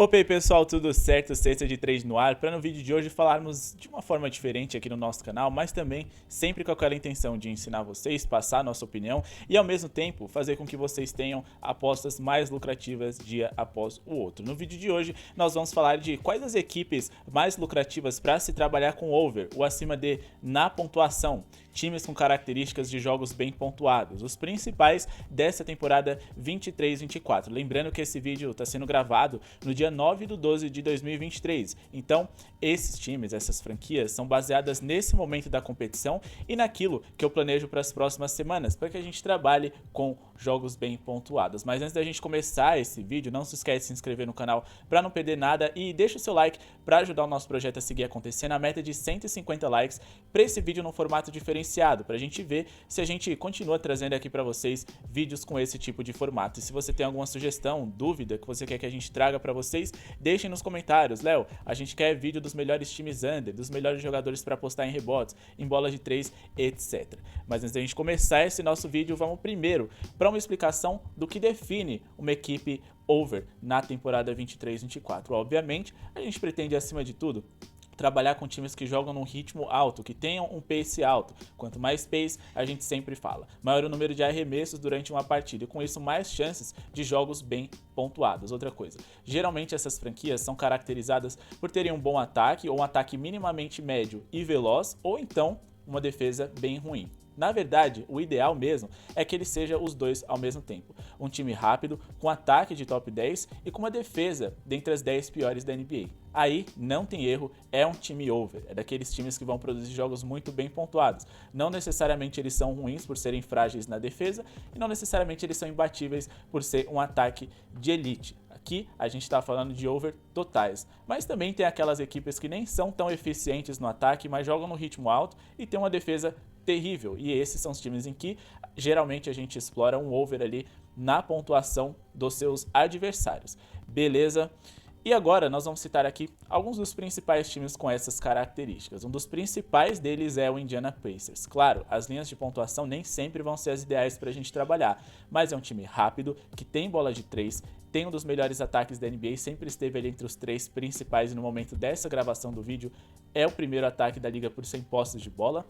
Opa aí pessoal, tudo certo? Sexta de trade no ar, para no vídeo de hoje falarmos de uma forma diferente aqui no nosso canal, mas também sempre com aquela intenção de ensinar vocês, passar a nossa opinião e ao mesmo tempo fazer com que vocês tenham apostas mais lucrativas dia após o outro. No vídeo de hoje nós vamos falar de quais as equipes mais lucrativas para se trabalhar com over, o acima de na pontuação. Times com características de jogos bem pontuados, os principais dessa temporada 23-24. Lembrando que esse vídeo está sendo gravado no dia 9/12 de 2023, então esses times, essas franquias são baseadas nesse momento da competição e naquilo que eu planejo para as próximas semanas, para que a gente trabalhe com jogos bem pontuados. Mas antes da gente começar esse vídeo, não se esquece de se inscrever no canal para não perder nada e deixa o seu like para ajudar o nosso projeto a seguir acontecendo. A meta de 150 likes para esse vídeo no formato diferenciado, para a gente ver se a gente continua trazendo aqui para vocês vídeos com esse tipo de formato. E se você tem alguma sugestão, dúvida que você quer que a gente traga para vocês, deixem nos comentários. Léo, a gente quer vídeo dos melhores times under, dos melhores jogadores para apostar em rebotes, em bola de 3, etc. Mas antes da gente começar esse nosso vídeo, vamos primeiro para uma explicação do que define uma equipe over na temporada 23-24. Obviamente, a gente pretende, acima de tudo, trabalhar com times que jogam num ritmo alto, que tenham um pace alto. Quanto mais pace, a gente sempre fala, maior o número de arremessos durante uma partida e com isso mais chances de jogos bem pontuados. Outra coisa, geralmente essas franquias são caracterizadas por terem um bom ataque ou um ataque minimamente médio e veloz, ou então uma defesa bem ruim. Na verdade, o ideal mesmo é que ele seja os dois ao mesmo tempo. Um time rápido, com ataque de top 10 e com uma defesa dentre as 10 piores da NBA. Aí, não tem erro, é um time over. É daqueles times que vão produzir jogos muito bem pontuados. Não necessariamente eles são ruins por serem frágeis na defesa e não necessariamente eles são imbatíveis por ser um ataque de elite. Aqui a gente está falando de over totais, mas também tem aquelas equipes que nem são tão eficientes no ataque, mas jogam no ritmo alto e tem uma defesa terrível, e esses são os times em que geralmente a gente explora um over ali na pontuação dos seus adversários, beleza? E agora nós vamos citar aqui alguns dos principais times com essas características. Um dos principais deles é o Indiana Pacers. Claro, as linhas de pontuação nem sempre vão ser as ideais para a gente trabalhar, mas é um time rápido, que tem bola de 3, tem um dos melhores ataques da NBA, sempre esteve ali entre os 3 principais e no momento dessa gravação do vídeo é o primeiro ataque da liga por 100 posses de bola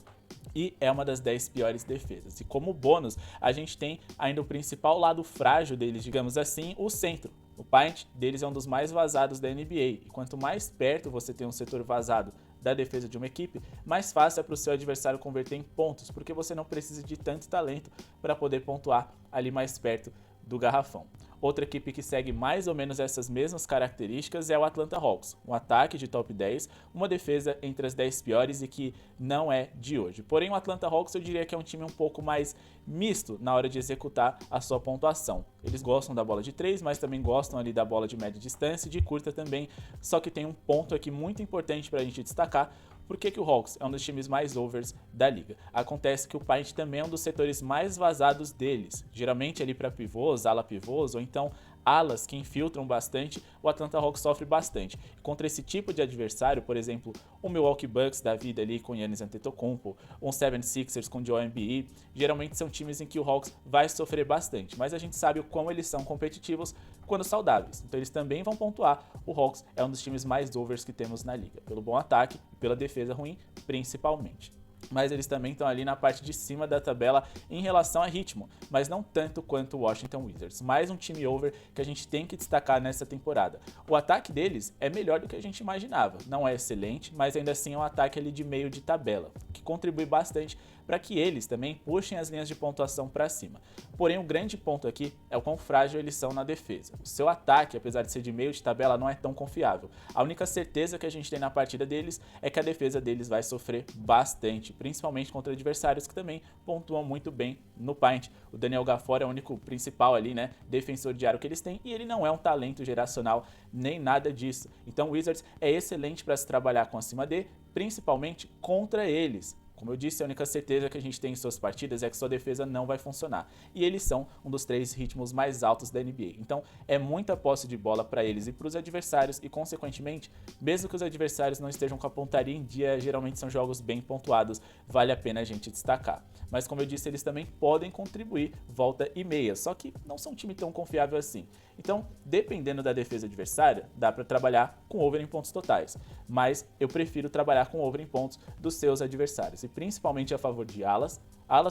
e é uma das 10 piores defesas. E como bônus, a gente tem ainda o principal lado frágil deles, digamos assim, o centro. O paint deles é um dos mais vazados da NBA, e quanto mais perto você tem um setor vazado da defesa de uma equipe, mais fácil é para o seu adversário converter em pontos, porque você não precisa de tanto talento para poder pontuar ali mais perto do garrafão. Outra equipe que segue mais ou menos essas mesmas características é o Atlanta Hawks, um ataque de top 10, uma defesa entre as 10 piores e que não é de hoje. Porém, o Atlanta Hawks eu diria que é um time um pouco mais misto na hora de executar a sua pontuação. Eles gostam da bola de 3, mas também gostam ali da bola de média distância e de curta também, só que tem um ponto aqui muito importante para a gente destacar. Por que o Hawks é um dos times mais overs da liga? Acontece que o paint também é um dos setores mais vazados deles, geralmente ali para pivôs, ala pivôs ou então alas que infiltram bastante, o Atlanta Hawks sofre bastante. Contra esse tipo de adversário, por exemplo, o Milwaukee Bucks da vida ali com Giannis Antetokounmpo, um 76ers com Joel Embiid, geralmente são times em que o Hawks vai sofrer bastante, mas a gente sabe o quão eles são competitivos quando saudáveis, então eles também vão pontuar. O Hawks é um dos times mais overs que temos na liga, pelo bom ataque e pela defesa ruim, principalmente. Mas eles também estão ali na parte de cima da tabela em relação a ritmo, mas não tanto quanto o Washington Wizards. Mais um time over que a gente tem que destacar nessa temporada. O ataque deles é melhor do que a gente imaginava. Não é excelente, mas ainda assim é um ataque ali de meio de tabela, que contribui bastante para que eles também puxem as linhas de pontuação para cima. Porém, o grande ponto aqui é o quão frágil eles são na defesa. O seu ataque, apesar de ser de meio de tabela, não é tão confiável. A única certeza que a gente tem na partida deles é que a defesa deles vai sofrer bastante, principalmente contra adversários que também pontuam muito bem no paint. O Daniel Gafford é o único principal ali, né, defensor de aro que eles têm, e ele não é um talento geracional nem nada disso. Então o Wizards é excelente para se trabalhar com acima de, principalmente contra eles. Como eu disse, a única certeza que a gente tem em suas partidas é que sua defesa não vai funcionar. E eles são um dos 3 ritmos mais altos da NBA. Então é muita posse de bola para eles e para os adversários e, consequentemente, mesmo que os adversários não estejam com a pontaria em dia, geralmente são jogos bem pontuados, vale a pena a gente destacar. Mas como eu disse, eles também podem contribuir volta e meia, só que não são um time tão confiável assim. Então, dependendo da defesa adversária, dá para trabalhar com over em pontos totais, mas eu prefiro trabalhar com over em pontos dos seus adversários, e principalmente a favor de alas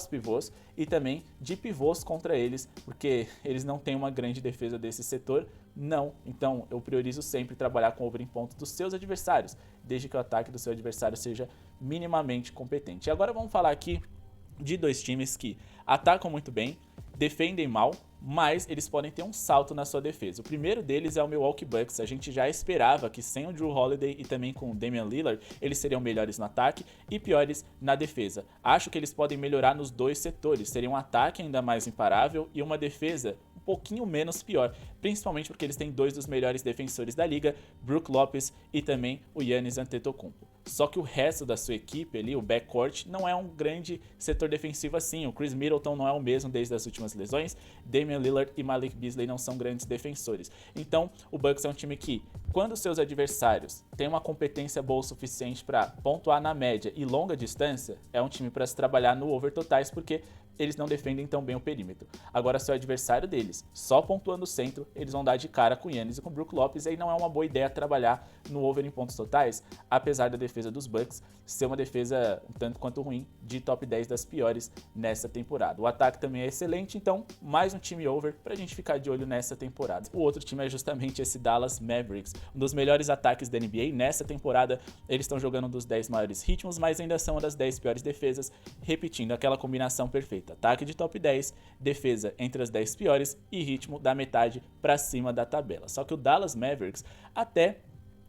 pivôs e também de pivôs contra eles, porque eles não têm uma grande defesa desse setor, não. Então eu priorizo sempre trabalhar com over em pontos dos seus adversários, desde que o ataque do seu adversário seja minimamente competente. E agora vamos falar aqui de dois times que atacam muito bem, defendem mal, mas eles podem ter um salto na sua defesa. O primeiro deles é o Milwaukee Bucks. A gente já esperava que sem o Jrue Holiday e também com o Damian Lillard, eles seriam melhores no ataque e piores na defesa. Acho que eles podem melhorar nos dois setores. Seria um ataque ainda mais imparável e uma defesa um pouquinho menos pior, principalmente porque eles têm dois dos melhores defensores da liga, Brook Lopez e também o Giannis Antetokounmpo. Só que o resto da sua equipe ali, o backcourt, não é um grande setor defensivo assim. O Chris Middleton não é o mesmo desde as últimas lesões, Damian Lillard e Malik Beasley não são grandes defensores. Então, o Bucks é um time que, quando seus adversários têm uma competência boa o suficiente para pontuar na média e longa distância, é um time para se trabalhar no over totais, porque eles não defendem tão bem o perímetro. Agora, se o adversário deles só pontua no centro, eles vão dar de cara com o Giannis e com o Brook Lopez, e aí não é uma boa ideia trabalhar no over em pontos totais, apesar da defesa dos Bucks ser uma defesa um tanto quanto ruim, de top 10 das piores nessa temporada. O ataque também é excelente, então mais um time over pra gente ficar de olho nessa temporada. O outro time é justamente esse Dallas Mavericks, um dos melhores ataques da NBA nessa temporada. Eles estão jogando um dos 10 maiores ritmos, mas ainda são uma das 10 piores defesas, repetindo aquela combinação perfeita: ataque de top 10, defesa entre as 10 piores e ritmo da metade para cima da tabela. Só que o Dallas Mavericks até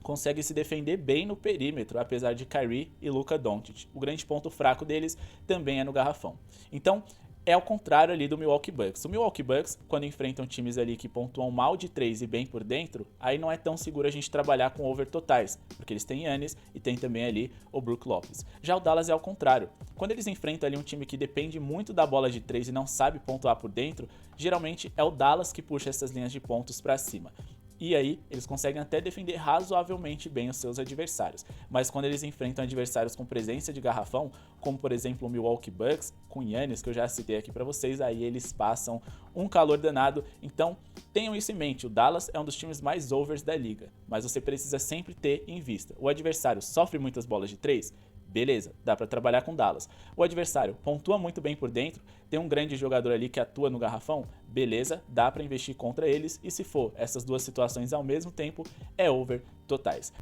consegue se defender bem no perímetro, apesar de Kyrie e Luka Doncic. O grande ponto fraco deles também é no garrafão. Então, é ao contrário ali do Milwaukee Bucks. O Milwaukee Bucks, quando enfrentam times ali que pontuam mal de 3 e bem por dentro, aí não é tão seguro a gente trabalhar com over totais, porque eles têm Giannis e tem também ali o Brook Lopez. Já o Dallas é ao contrário. Quando eles enfrentam ali um time que depende muito da bola de 3 e não sabe pontuar por dentro, geralmente é o Dallas que puxa essas linhas de pontos para cima. E aí, eles conseguem até defender razoavelmente bem os seus adversários. Mas quando eles enfrentam adversários com presença de garrafão, como por exemplo o Milwaukee Bucks, com Giannis, que eu já citei aqui pra vocês, aí eles passam um calor danado. Então, tenham isso em mente, o Dallas é um dos times mais overs da liga, mas você precisa sempre ter em vista: o adversário sofre muitas bolas de 3? Beleza, dá para trabalhar com Dallas. O adversário pontua muito bem por dentro, tem um grande jogador ali que atua no garrafão? Beleza, dá para investir contra eles, e se for essas duas situações ao mesmo tempo, é over totais.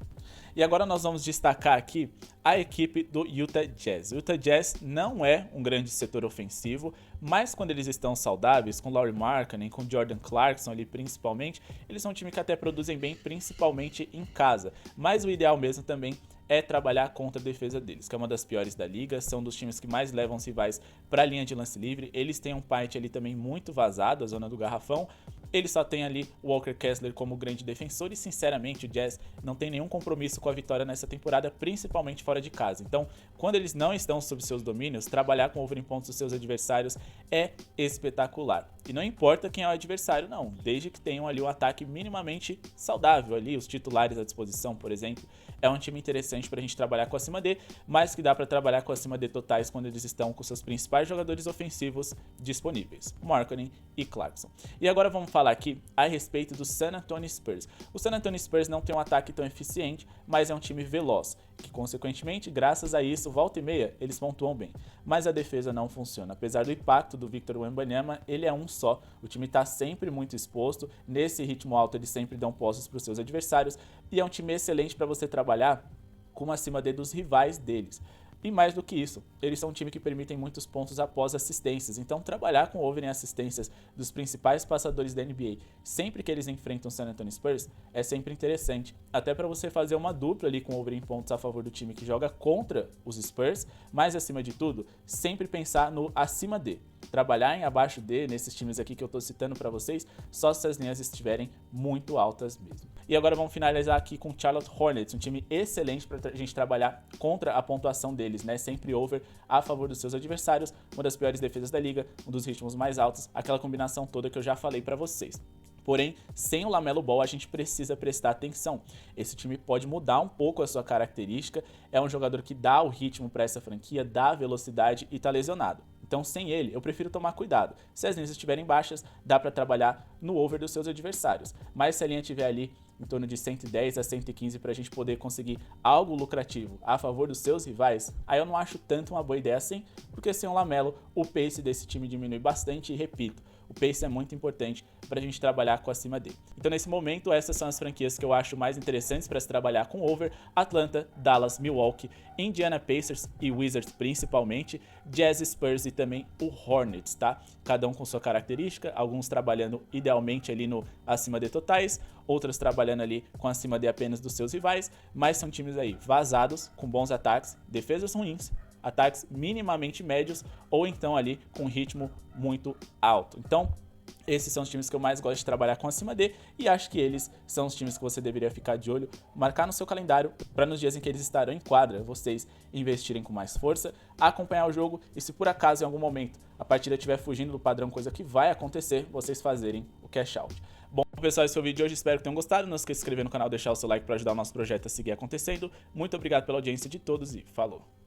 E agora nós vamos destacar aqui a equipe do Utah Jazz. O Utah Jazz não é um grande setor ofensivo, mas quando eles estão saudáveis, com Lauri Markkanen, com Jordan Clarkson ali principalmente, eles são um time que até produzem bem, principalmente em casa. Mas o ideal mesmo também é trabalhar contra a defesa deles, que é uma das piores da liga, são dos times que mais levam os rivais para a linha de lance livre. Eles têm um paint ali também muito vazado, a zona do garrafão. Ele só tem ali o Walker Kessler como grande defensor e, sinceramente, o Jazz não tem nenhum compromisso com a vitória nessa temporada, principalmente fora de casa. Então, quando eles não estão sob seus domínios, trabalhar com over em pontos dos seus adversários é espetacular. E não importa quem é o adversário, não, desde que tenham ali um ataque minimamente saudável ali, os titulares à disposição, por exemplo. É um time interessante para a gente trabalhar com acima D, mas que dá para trabalhar com acima D totais quando eles estão com seus principais jogadores ofensivos disponíveis, Markkanen e Clarkson. E agora vamos falar aqui a respeito do San Antonio Spurs. O San Antonio Spurs não tem um ataque tão eficiente, mas é um time veloz, que consequentemente, graças a isso, volta e meia, eles pontuam bem. Mas a defesa não funciona. Apesar do impacto do Victor Wembanyama, ele é um só. O time está sempre muito exposto, nesse ritmo alto eles sempre dão posses para os seus adversários, e é um time excelente para você trabalhar com acima D dos rivais deles. E mais do que isso, eles são um time que permitem muitos pontos após assistências, então trabalhar com over em assistências dos principais passadores da NBA sempre que eles enfrentam o San Antonio Spurs é sempre interessante, até para você fazer uma dupla ali com over em pontos a favor do time que joga contra os Spurs, mas acima de tudo, sempre pensar no acima D. Trabalhar em abaixo D, nesses times aqui que eu tô citando para vocês, só se as linhas estiverem muito altas mesmo. E agora vamos finalizar aqui com o Charlotte Hornets, um time excelente para a gente trabalhar contra a pontuação deles, né? Sempre over a favor dos seus adversários, uma das piores defesas da liga, um dos ritmos mais altos, aquela combinação toda que eu já falei para vocês. Porém, sem o LaMelo Ball, a gente precisa prestar atenção. Esse time pode mudar um pouco a sua característica, é um jogador que dá o ritmo para essa franquia, dá velocidade e tá lesionado. Então, sem ele, eu prefiro tomar cuidado. Se as linhas estiverem baixas, dá para trabalhar no over dos seus adversários. Mas se a linha estiver ali em torno de 110 a 115 para a gente poder conseguir algo lucrativo a favor dos seus rivais, aí eu não acho tanto uma boa ideia assim, porque sem o Lamelo, o pace desse time diminui bastante e, repito, o pace é muito importante para a gente trabalhar com acima dele. Então, nesse momento, essas são as franquias que eu acho mais interessantes para se trabalhar com over: Atlanta, Dallas, Milwaukee, Indiana Pacers e Wizards principalmente, Jazz, Spurs e também o Hornets, tá? Cada um com sua característica, alguns trabalhando idealmente ali no acima de totais, outros trabalhando ali com acima de apenas dos seus rivais, mas são times aí vazados, com bons ataques, defesas ruins, ataques minimamente médios ou então ali com ritmo muito alto. Então, esses são os times que eu mais gosto de trabalhar com acima de, e acho que eles são os times que você deveria ficar de olho, marcar no seu calendário para nos dias em que eles estarão em quadra, vocês investirem com mais força, acompanhar o jogo e, se por acaso em algum momento a partida estiver fugindo do padrão, coisa que vai acontecer, vocês fazerem o cash out. Bom, pessoal, esse foi o vídeo de hoje, espero que tenham gostado. Não esqueça de se inscrever no canal, deixar o seu like para ajudar o nosso projeto a seguir acontecendo. Muito obrigado pela audiência de todos e falou!